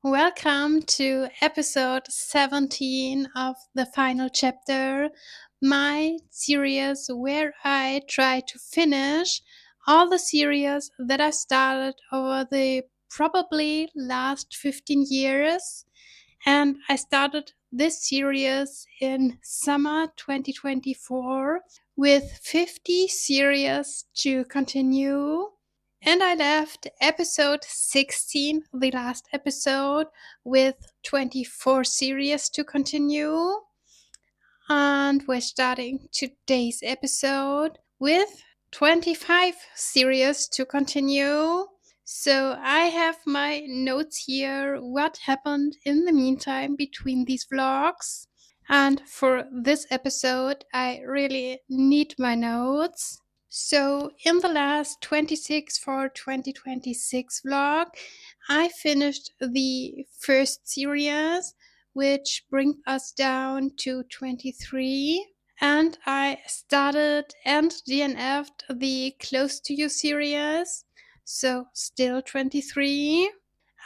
Welcome to episode 17 of the final chapter, my series where I try to finish all the series that I started over the probably last 15 years. And I started this series in summer 2024 with 50 series to continue. And I left episode 16, the last episode, with 24 series to continue. And we're starting today's episode with 25 series to continue. So I have my notes here, what happened in the meantime between these vlogs. And for this episode, I really need my notes. So in the last 26 for 2026 vlog, I finished the first series, which brings us down to 23. And I started and DNF'd the Close to You series, so still 23.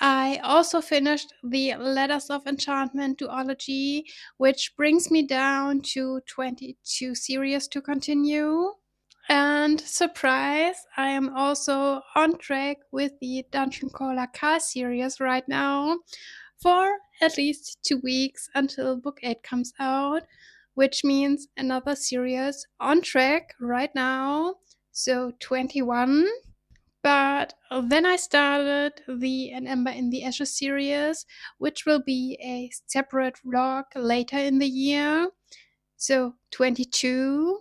I also finished the Letters of Enchantment duology, which brings me down to 22 series to continue. And surprise, I am also on track with the Dungeon Crawler Car series right now for at least 2 weeks until book 8 comes out, which means another series on track right now, so 21. But then I started the An Ember in the Ashes series, which will be a separate vlog later in the year, so 22.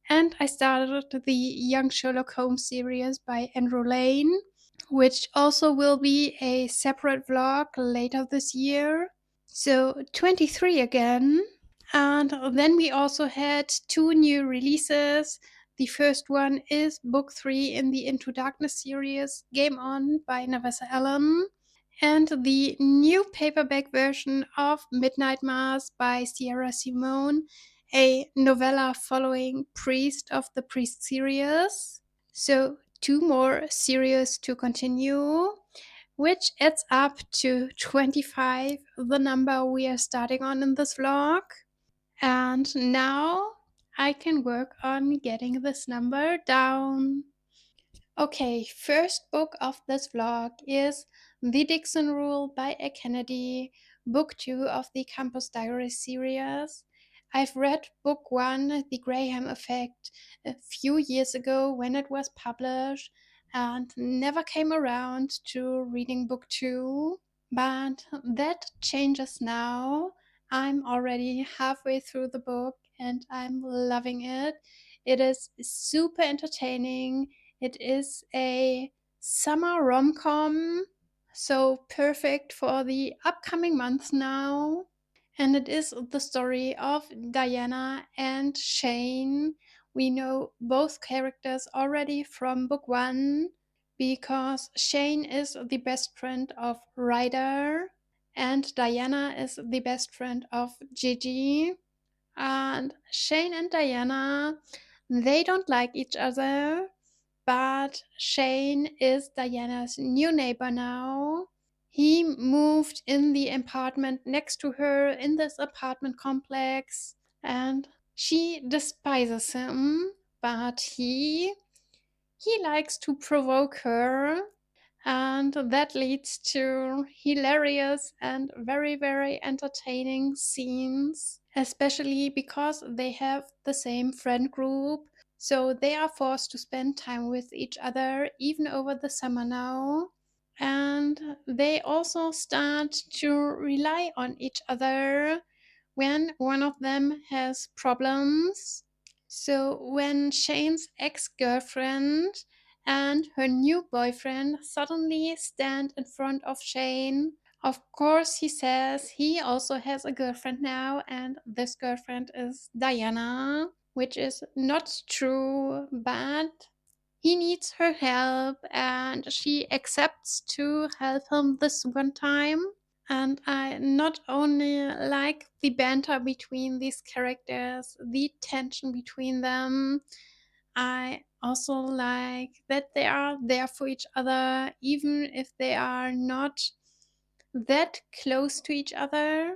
And I started the Young Sherlock Holmes series by Andrew Lane, which also will be a separate vlog later this year. So 23 again. And then we also had two new releases. The first one is book 3 in the Into Darkness series, Game On by Navessa Allen, and the new paperback version of Midnight Mass by Sierra Simone, a novella following Priest of the Priest series. So two more series to continue, which adds up to 25, the number we are starting on in this vlog. And now I can work on getting this number down. Okay, first book of this vlog is The Dixon Rule by A. Kennedy, book 2 of the Campus Diary series. I've read book 1, The Graham Effect, a few years ago when it was published and never came around to reading book 2. But that changes now. I'm already halfway through the book and I'm loving it. It is super entertaining. It is a summer rom-com, so perfect for the upcoming months now. And it is the story of Diana and Shane. We know both characters already from book 1 because Shane is the best friend of Ryder and Diana is the best friend of Gigi. And Shane and Diana, they don't like each other, but Shane is Diana's new neighbor now. He moved in the apartment next to her in this apartment complex, and she despises him, but he likes to provoke her, and that leads to hilarious and very, very entertaining scenes, especially because they have the same friend group. So they are forced to spend time with each other even over the summer now. And they also start to rely on each other when one of them has problems. So when Shane's ex-girlfriend and her new boyfriend suddenly stand in front of Shane, of course he says he also has a girlfriend now, and this girlfriend is Diana, which is not true, but he needs her help and she accepts to help him this one time. And I not only like the banter between these characters, the tension between them, I also like that they are there for each other, even if they are not that close to each other,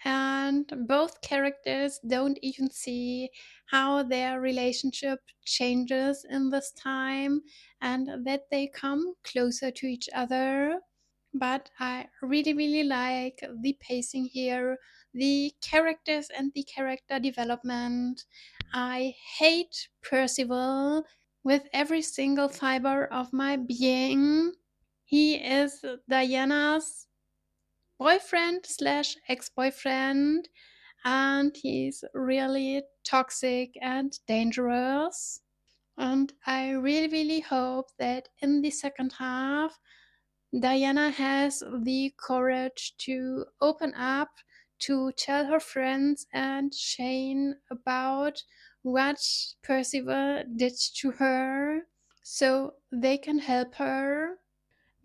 and both characters don't even see how their relationship changes in this time and that they come closer to each other. But I really, really like the pacing here, the characters, and the character development. I hate Percival with every single fiber of my being. He is Diana's boyfriend slash ex-boyfriend, and he's really toxic and dangerous. And I really, really hope that in the second half, Diana has the courage to open up, to tell her friends and Shane about what Percival did to her so they can help her.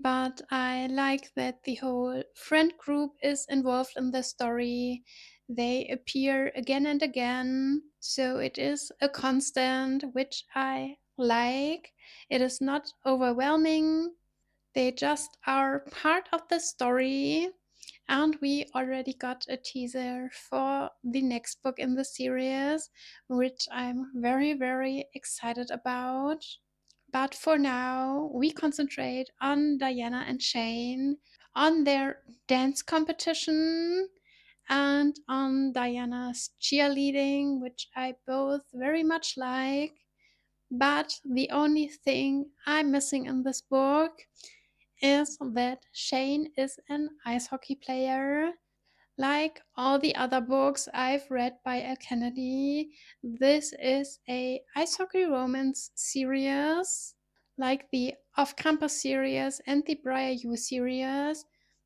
But I like that the whole friend group is involved in the story. They appear again and again, so it is a constant, which I like. It is not overwhelming, they just are part of the story. And we already got a teaser for the next book in the series, which I'm very, very excited about. But for now, we concentrate on Diana and Shane, on their dance competition, and on Diana's cheerleading, which I both very much like. But the only thing I'm missing in this book is that Shane is an ice hockey player. Like all the other books I've read by Al Kennedy, this is a ice hockey romance series, like the Off Campus series and the Briar U series.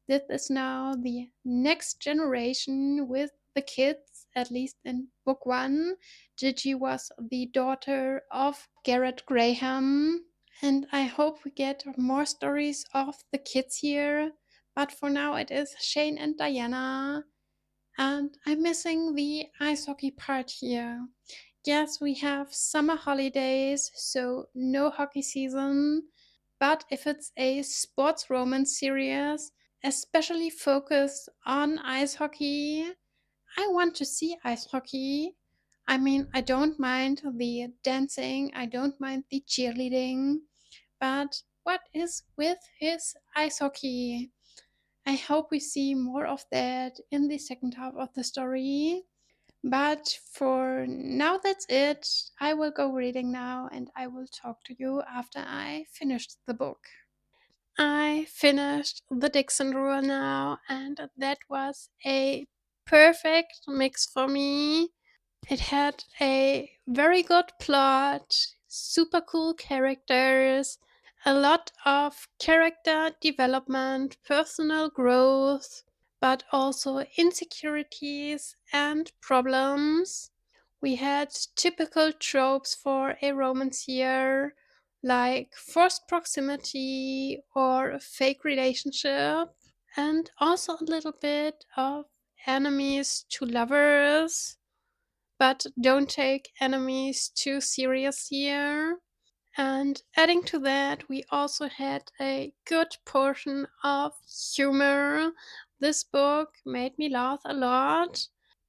This is now the next generation with the kids, at least in book one. Gigi was the daughter of Garrett Graham, and I hope we get more stories of the kids here. But for now, it is Shane and Diana. And I'm missing the ice hockey part here. Yes, we have summer holidays, so no hockey season. But if it's a sports romance series, especially focused on ice hockey, I want to see ice hockey. I mean, I don't mind the dancing, I don't mind the cheerleading, but what is with his ice hockey? I hope we see more of that in the second half of the story. But for now, that's it. I will go reading now and I will talk to you after I finished the book. I finished the Dixon Rule now, and that was a perfect mix for me. It had a very good plot, super cool characters, a lot of character development, personal growth, but also insecurities and problems. We had typical tropes for a romance here, like forced proximity or a fake relationship, and also a little bit of enemies to lovers, but don't take enemies too serious here. And adding to that, we also had a good portion of humor. This book made me laugh a lot,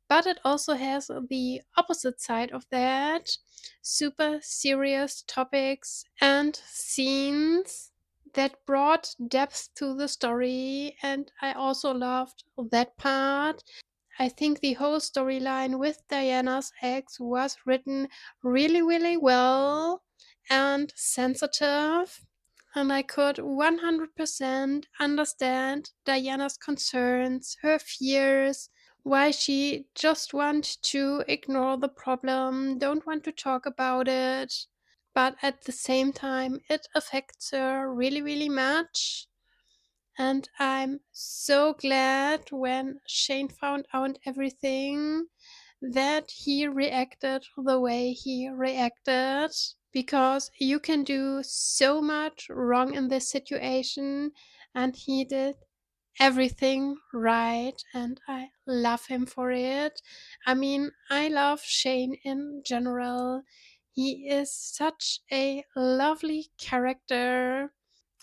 but it also has the opposite side of that, super serious topics and scenes that brought depth to the story, and I also loved that part. I think the whole storyline with Diana's ex was written really, really well and sensitive. And I could 100% understand Diana's concerns, her fears, why she just wants to ignore the problem, don't want to talk about it. But at the same time, it affects her really, really much. And I'm so glad when Shane found out everything that he reacted the way he reacted, because you can do so much wrong in this situation and he did everything right, and I love him for it. I mean, I love Shane in general. He is such a lovely character,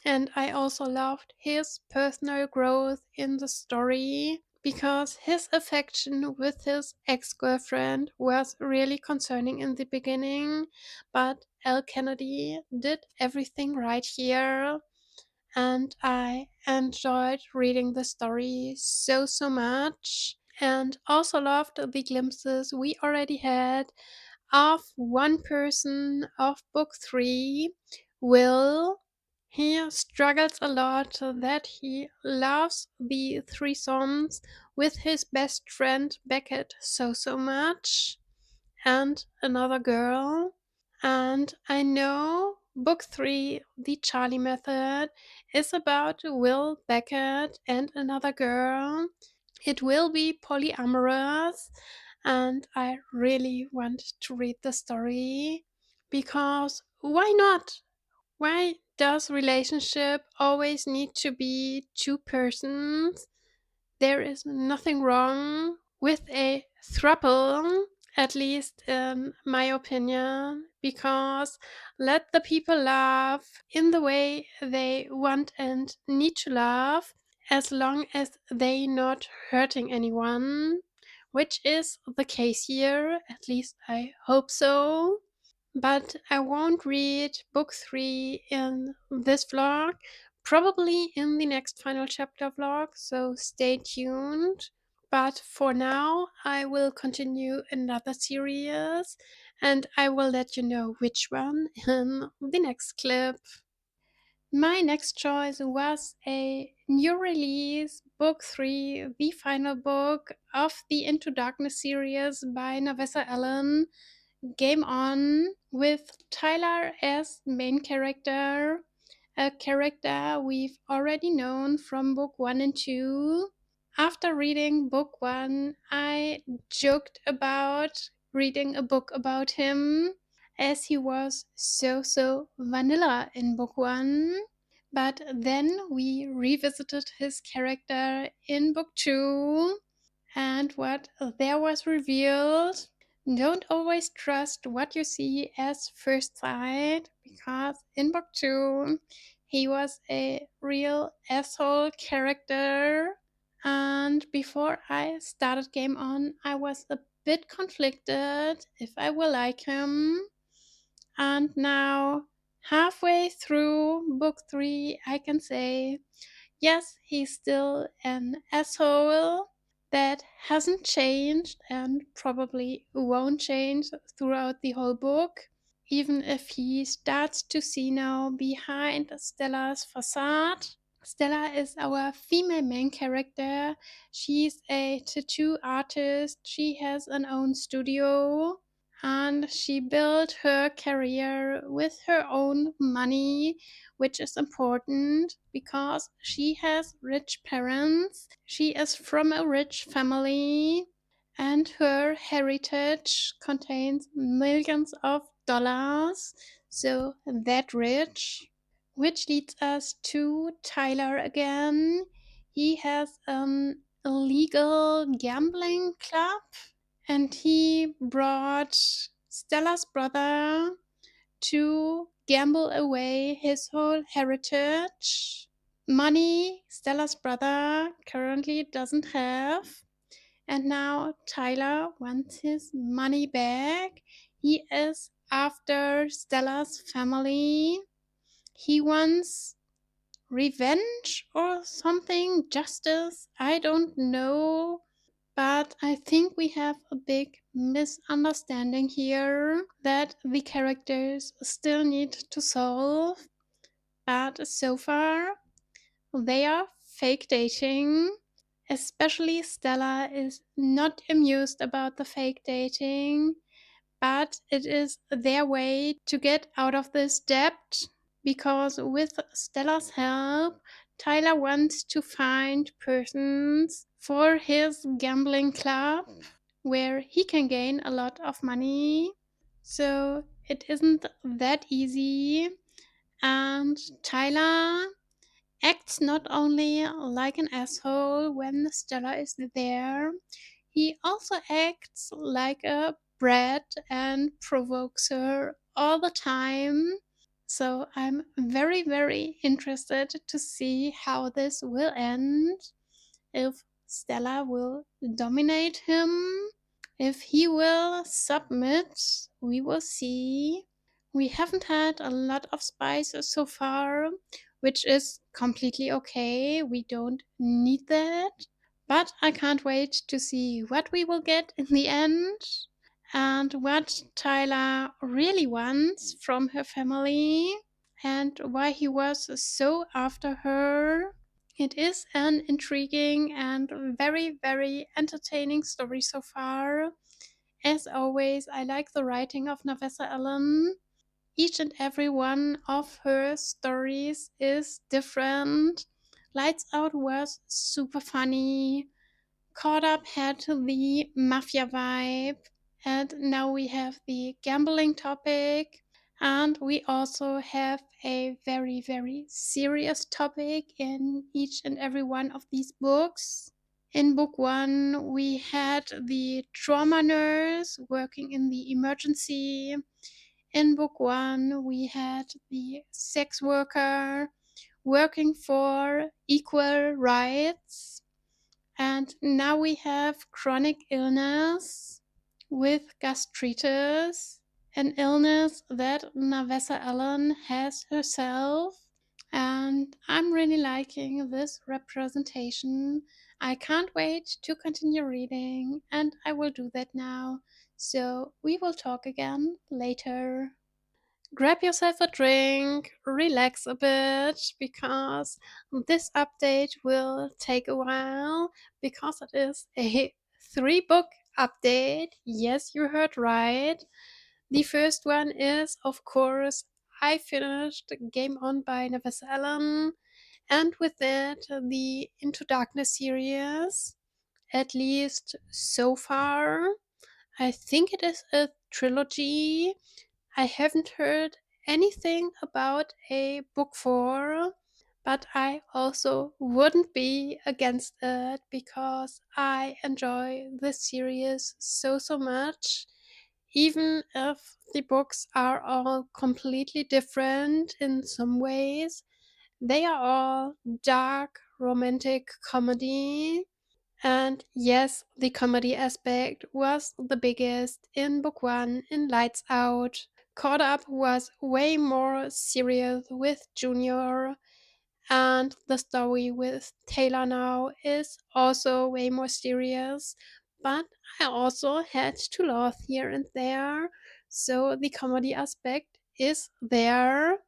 And I also loved his personal growth in the story because his affection with his ex girlfriend was really concerning in the beginning. But Al Kennedy did everything right here, and I enjoyed reading the story so much. And also loved the glimpses we already had of one person of book three, Will. He struggles a lot that he loves the threesomes with his best friend Beckett so much and another girl. And I know book three, The Charlie Method, is about Will Beckett and another girl. It will be polyamorous, and I really want to read the story because why not? Why does relationship always need to be two persons? There is nothing wrong with a throuple, at least in my opinion, because let the people love in the way they want and need to love, as long as they not hurting anyone, which is the case here, at least I hope so. But I won't read book three in this vlog, probably in the next final chapter vlog, so stay tuned. But for now, I will continue another series and I will let you know which one in the next clip. My next choice was a new release, book three, the final book of the Into Darkness series by Navessa Allen, Game On, with Tyler as main character, a character we've already known from book one and two. After reading book one, I joked about reading a book about him as he was so vanilla in book one. But then we revisited his character in book two, and what there was revealed. Don't always trust what you see as first sight, because in book two, he was a real asshole character. And before I started Game On, I was a bit conflicted if I will like him. And now, halfway through book three, I can say yes, he's still an asshole that hasn't changed and probably won't change throughout the whole book, even if he starts to see now behind Stella's facade. Stella is our female main character. She's a tattoo artist. She has an own studio and she built her career with her own money, which is important because she has rich parents. She is from a rich family and her heritage contains millions of dollars. So that rich. Which leads us to Tyler again. He has an illegal gambling club and he brought Stella's brother to gamble away his whole heritage. Money Stella's brother currently doesn't have. And now Tyler wants his money back. He is after Stella's family. He wants revenge or something, justice. I don't know. But I think we have a big misunderstanding here that the characters still need to solve. But so far, they are fake dating. Especially Stella is not amused about the fake dating, but it is their way to get out of this debt because with Stella's help, Tyler wants to find persons for his gambling club where he can gain a lot of money. So it isn't that easy. And Tyler acts not only like an asshole when Stella is there, he also acts like a brat and provokes her all the time. So I'm very, very interested to see how this will end. If Stella will dominate him, if he will submit, we will see. We haven't had a lot of spices so far, which is completely okay. We don't need that. But I can't wait to see what we will get in the end and what Tyler really wants from her family and why he was so after her. It is an intriguing and very, very entertaining story so far. As always, I like the writing of Navessa Allen. Each and every one of her stories is different. Lights Out was super funny. Caught Up had the mafia vibe. And now we have the gambling topic. And we also have a very, very serious topic in each and every one of these books. In book one, we had the trauma nurse working in the emergency. In book one, we had the sex worker working for equal rights. And now we have chronic illness with gastritis, an illness that Navessa Allen has herself. And I'm really liking this representation. I can't wait to continue reading, and I will do that now. So we will talk again later. Grab yourself a drink, relax a bit, because this update will take a while, because it is a 3 book update. Yes, you heard right. The first one is, of course, I finished Game On by Nevis Allen, and with that, the Into Darkness series, at least so far. I think it is a trilogy. I haven't heard anything about a book 4, but I also wouldn't be against it because I enjoy this series so, so much. Even if the books are all completely different in some ways, they are all dark romantic comedy. And yes, the comedy aspect was the biggest in book 1 in Lights Out. Caught Up was way more serious with Junior, and the story with Taylor now is also way more serious. But I also had to laugh here and there, so the comedy aspect is there.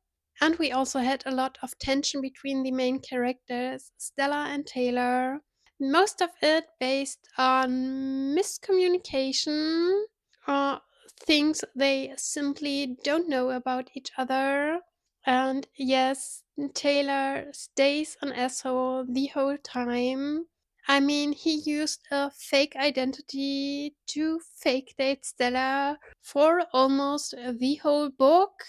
And we also had a lot of tension between the main characters, Stella and Taylor. Most of it based on miscommunication or things they simply don't know about each other. And yes, Taylor stays an asshole the whole time. I mean, he used a fake identity to fake date Stella for almost the whole book.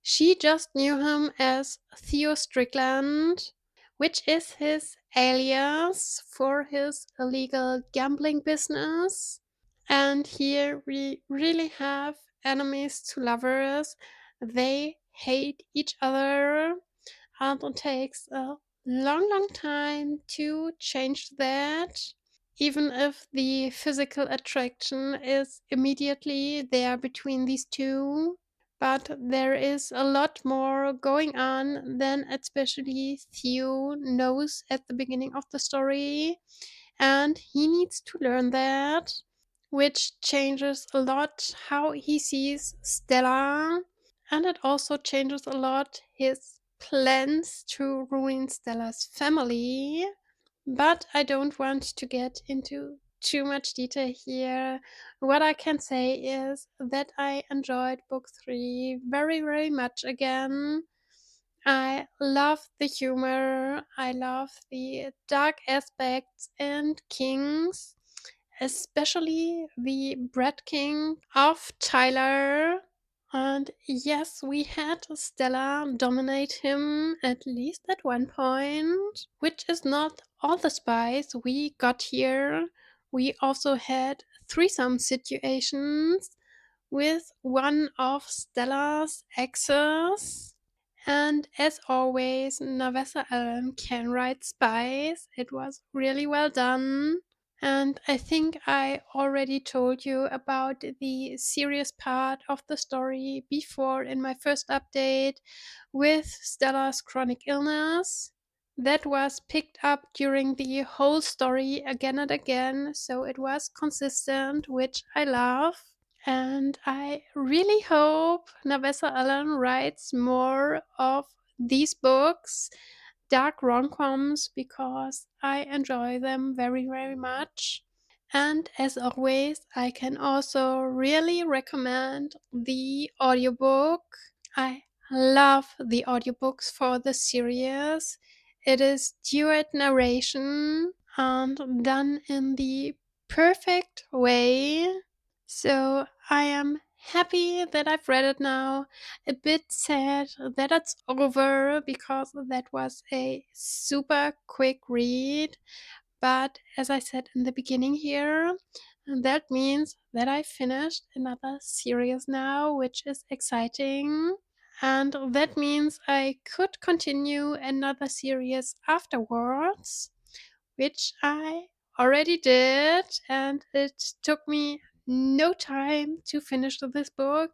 She just knew him as Theo Strickland, which is his alias for his illegal gambling business. And here we really have enemies to lovers. They hate each other, and it takes a long, long time to change that. Even if the physical attraction is immediately there between these two. But there is a lot more going on than especially Theo knows at the beginning of the story, and he needs to learn that, which changes a lot how he sees Stella, and it also changes a lot his plans to ruin Stella's family. But I don't want to get into too much detail here. What I can say is that I enjoyed book 3 very, very much again. I love the humor, I love the dark aspects and kings, especially the Brat King of Tyler. And yes, we had Stella dominate him at least at one point, which is not all the spies we got here. We also had threesome situations with one of Stella's exes. And as always, Navessa Allen can write spies. It was really well done. And I think I already told you about the serious part of the story before in my first update with Stella's chronic illness. That was picked up during the whole story again and again, so it was consistent, which I love. And I really hope Navessa Allen writes more of these books, dark rom-coms, because I enjoy them very, very much. And as always, I can also really recommend the audiobook. I love the audiobooks for the series. It is duet narration and done in the perfect way. So I am happy that I've read it now. A bit sad that it's over because that was a super quick read. But as I said in the beginning here, that means that I finished another series now, which is exciting. And that means I could continue another series afterwards, which I already did. And it took me no time to finish this book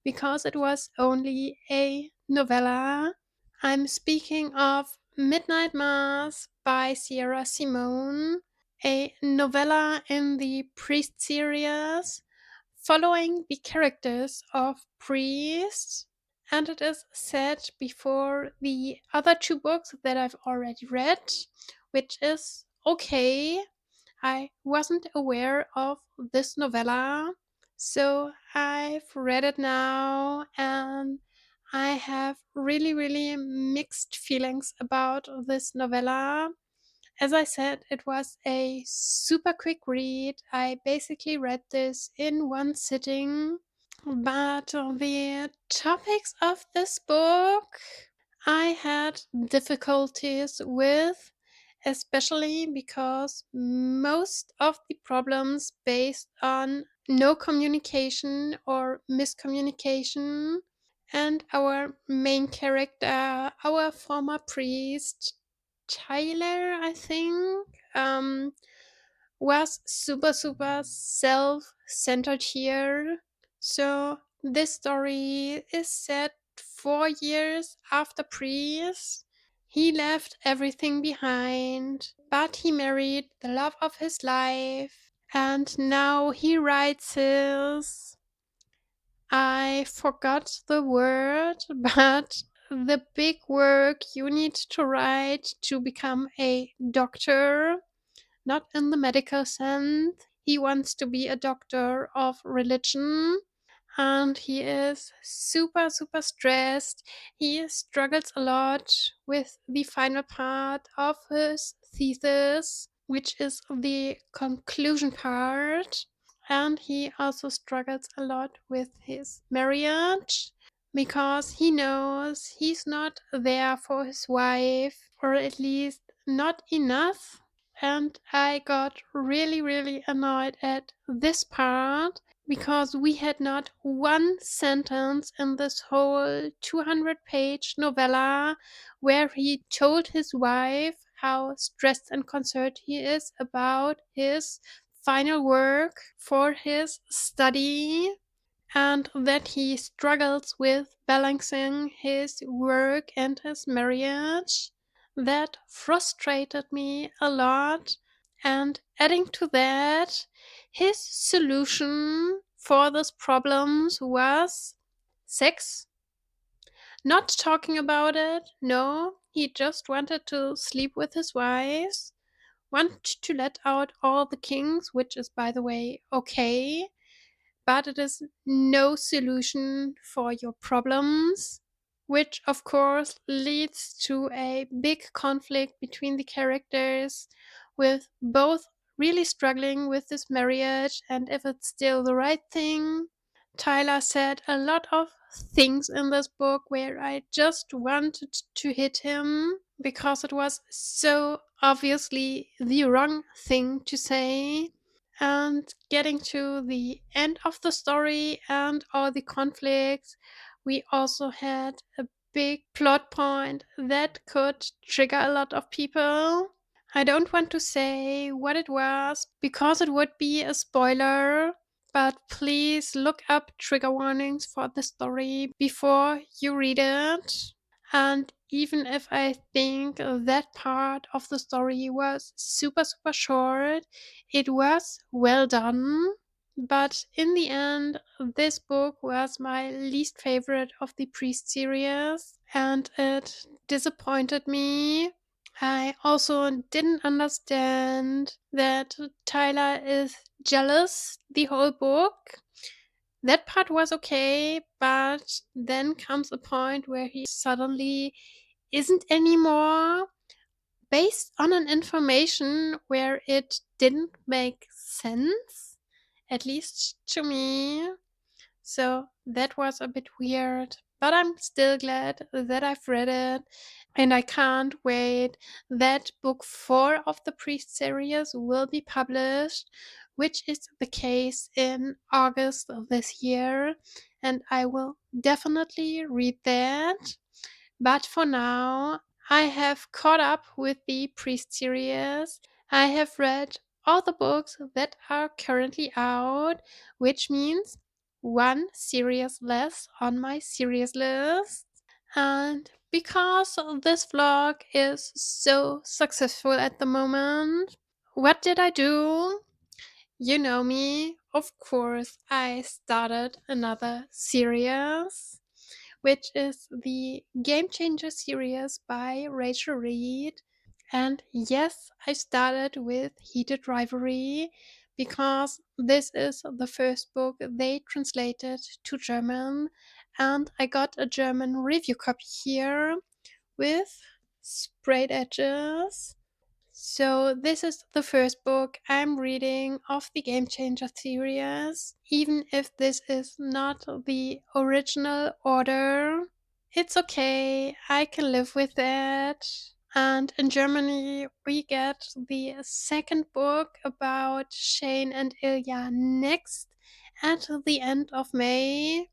because it was only a novella. I'm speaking of Midnight Mass by Sierra Simone, a novella in the Priest series following the characters of priests, and it is set before the other two books that I've already read, which is okay. I wasn't aware of this novella, so I've read it now and I have really, really mixed feelings about this novella. As I said, it was a super quick read. I basically read this in one sitting. But the topics of this book I had difficulties with, especially because most of the problems based on no communication or miscommunication. And our main character, our former priest, Tyler, I think, um, was super, super self centered here. So, this story is set 4 years after Priest. He left everything behind, but he married the love of his life. And now he writes his. I forgot the word, but the big work you need to write to become a doctor, not in the medical sense. He wants to be a doctor of religion and he is super, super stressed. He struggles a lot with the final part of his thesis, which is the conclusion part. And he also struggles a lot with his marriage because he knows he's not there for his wife, or at least not enough. And I got really, really annoyed at this part because we had not one sentence in this whole 200-page novella where he told his wife how stressed and concerned he is about his final work for his study and that he struggles with balancing his work and his marriage. That frustrated me a lot. And adding to that, his solution for these problems was sex. Not talking about it, no, he just wanted to sleep with his wives, want to let out all the kings, which is, by the way, okay, but it is no solution for your problems, which of course leads to a big conflict between the characters, with both really struggling with this marriage and if it's still the right thing. Tyler said a lot of things in this book where I just wanted to hit him because it was so obviously the wrong thing to say. And getting to the end of the story and all the conflicts, we also had a big plot point that could trigger a lot of people. I don't want to say what it was because it would be a spoiler, but please look up trigger warnings for the story before you read it. And even if I think that part of the story was super, super short, it was well done. But in the end, this book was my least favorite of the Priest series, and it disappointed me. I also didn't understand that Tyler is jealous the whole book. That part was okay, but then comes a point where he suddenly isn't anymore based on an information where it didn't make sense, at least to me. So that was a bit weird, but I'm still glad that I've read it. And I can't wait that book 4 of the Priest series will be published, which is the case in August of this year. And I will definitely read that. But for now, I have caught up with the Priest series. I have read all the books that are currently out, which means one series less on my series list. And because this vlog is so successful at the moment, what did I do? You know me, of course, I started another series, which is the Game Changer series by Rachel Reed. And yes, I started with Heated Rivalry because this is the first book they translated to German, and I got a German review copy here with sprayed edges. So, this is the first book I'm reading of the Game Changer series. Even if this is not the original order, it's okay, I can live with that. And in Germany, we get the second book about Shane and Ilya next at the end of May.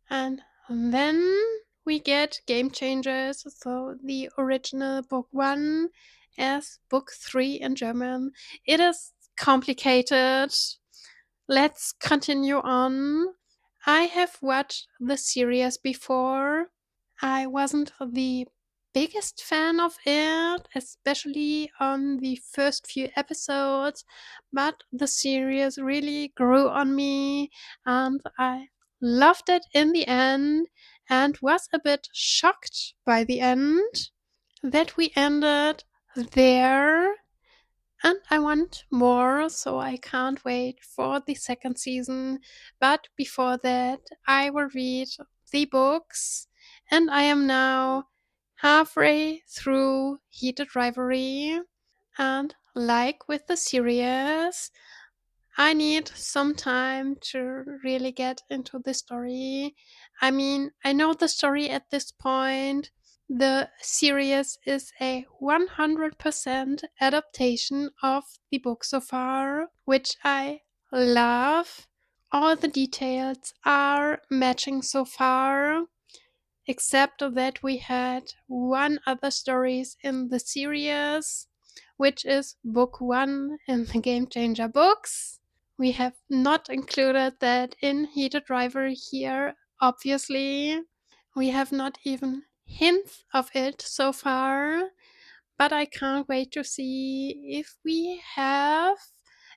And then we get Game Changers, so the original book 1 as book 3 in German. It is complicated. Let's continue on. I have watched the series before. I wasn't the biggest fan of it, especially on the first few episodes, but the series really grew on me and I loved it in the end and was a bit shocked by the end that we ended there. And I want more, so I can't wait for the second season. But before that, I will read the books, and I am now halfway through Heated Rivalry. And like with the series, I need some time to really get into the story. I mean, I know the story at this point. The series is a 100% adaptation of the book so far, which I love. All the details are matching so far, except that we had one other stories in the series, which is book 1 in the Game Changer books. We have not included that in Heated Rivalry here, obviously. We have not even hints of it so far, but I can't wait to see if we have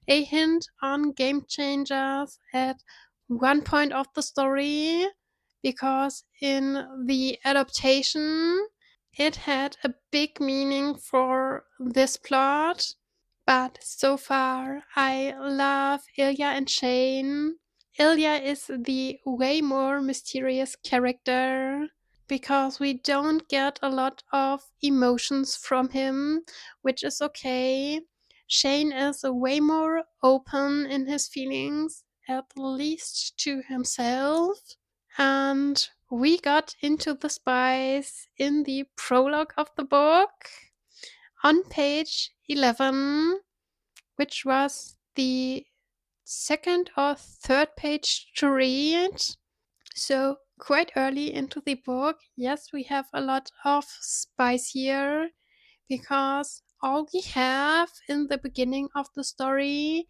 a hint on Game Changers at one point of the story, because in the adaptation it had a big meaning for this plot. But so far, I love Ilya and Shane. Ilya is the way more mysterious character because we don't get a lot of emotions from him, which is okay. Shane is way more open in his feelings, at least to himself. And we got into the spice in the prologue of the book on page 11, which was the second or third page to read. So quite early into the book, yes, we have a lot of spice here because all we have in the beginning of the story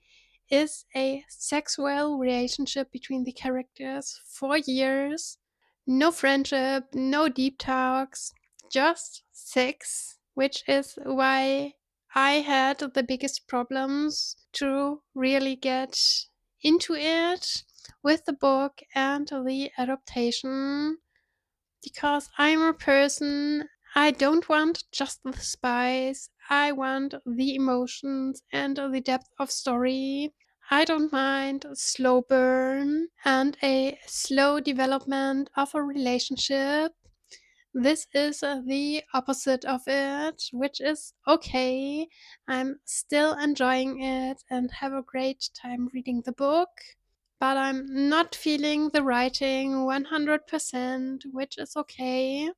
is a sexual relationship between the characters for years. No friendship, no deep talks, just sex, which is why I had the biggest problems to really get into it with the book and the adaptation because I'm a person, I don't want just the spice, I want the emotions and the depth of story. I don't mind a slow burn and a slow development of a relationship. This is the opposite of it, which is okay. I'm still enjoying it and have a great time reading the book, but I'm not feeling the writing 100%, which is okay.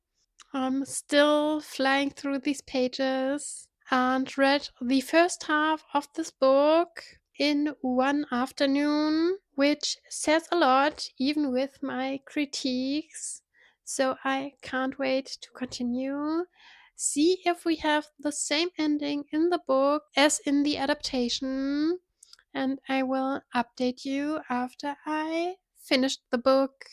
I'm still flying through these pages and read the first half of this book in one afternoon, which says a lot, even with my critiques. So I can't wait to continue. See if we have the same ending in the book as in the adaptation, and I will update you after I finished the book.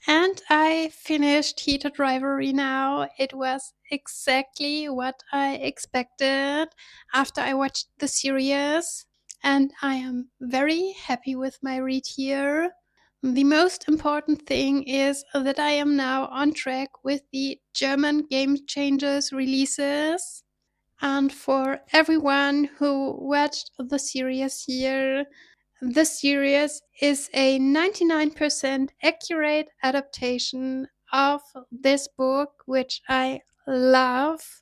And I finished Heated Rivalry now. It was exactly what I expected after I watched the series, and I am very happy with my read here. The most important thing is that I am now on track with the German Game Changers releases. And for everyone who watched the series here, the series is a 99% accurate adaptation of this book, which I love.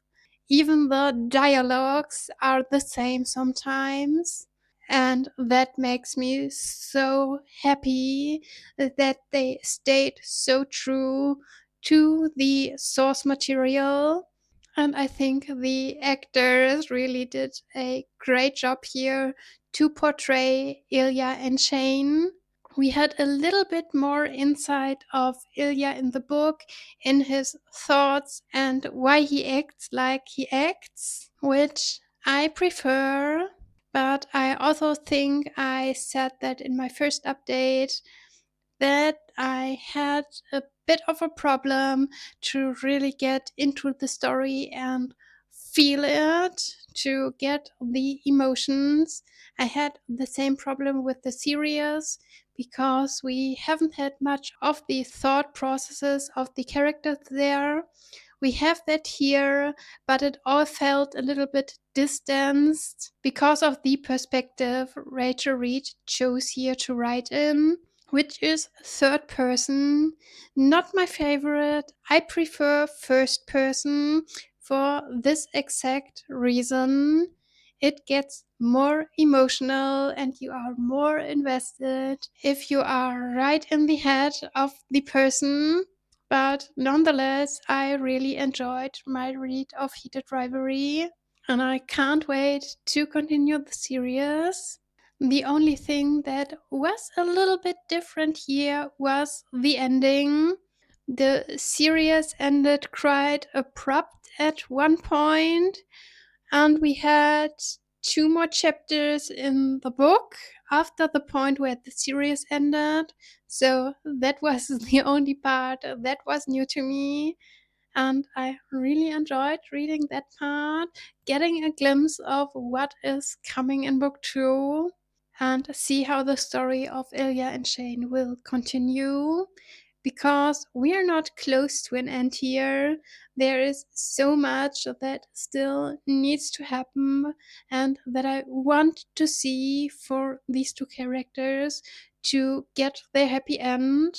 Even the dialogues are the same sometimes. And that makes me so happy that they stayed so true to the source material. And I think the actors really did a great job here to portray Ilya and Shane. We had a little bit more insight of Ilya in the book, in his thoughts, and why he acts like he acts, which I prefer. But I also think I said that in my first update that I had a bit of a problem to really get into the story and feel it, to get the emotions. I had the same problem with the series because we haven't had much of the thought processes of the characters there. We have that here, but it all felt a little bit distanced because of the perspective Rachel Reed chose here to write in, which is third person. Not my favorite. I prefer first person for this exact reason. It gets more emotional and you are more invested if you are right in the head of the person. But nonetheless, I really enjoyed my read of Heated Rivalry and I can't wait to continue the series. The only thing that was a little bit different here was the ending. The series ended quite abrupt at one point, and we had two more chapters in the book after the point where the series ended. So that was the only part that was new to me. And I really enjoyed reading that part, getting a glimpse of what is coming in book two, and see how the story of Ilya and Shane will continue. Because we are not close to an end here. There is so much that still needs to happen, and that I want to see for these two characters to get their happy end.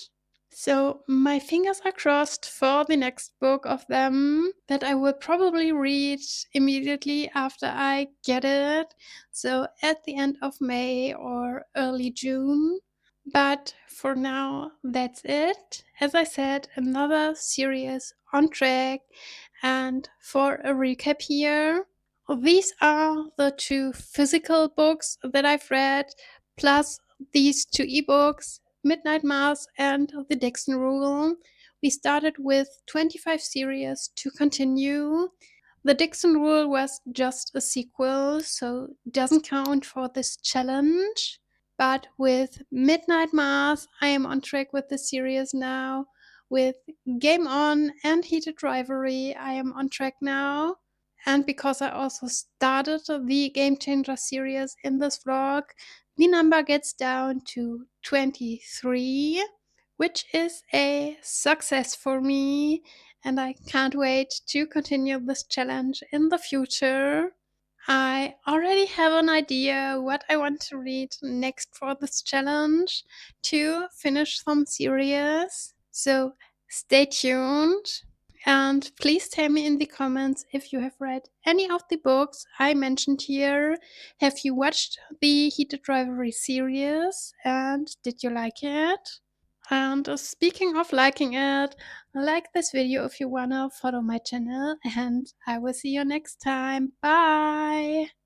So my fingers are crossed for the next book of them that I will probably read immediately after I get it. So at the end of May or early June. But for now, that's it. As I said, another series on track. And for a recap here, these are the two physical books that I've read, plus these two ebooks Midnight Mass and the Dixon Rule. We started with 25 series to continue. The Dixon Rule was just a sequel, so doesn't count for this challenge. But with Midnight Mass, I am on track with the series now. With Game On and Heated Rivalry, I am on track now. And because I also started the Game Changer series in this vlog, the number gets down to 23, which is a success for me. And I can't wait to continue this challenge in the future. I already have an idea what I want to read next for this challenge to finish some series. So stay tuned and please tell me in the comments if you have read any of the books I mentioned here. Have you watched the Heated Rivalry series and did you like it? And speaking of liking it, like this video if you wanna follow my channel and I will see you next time. Bye!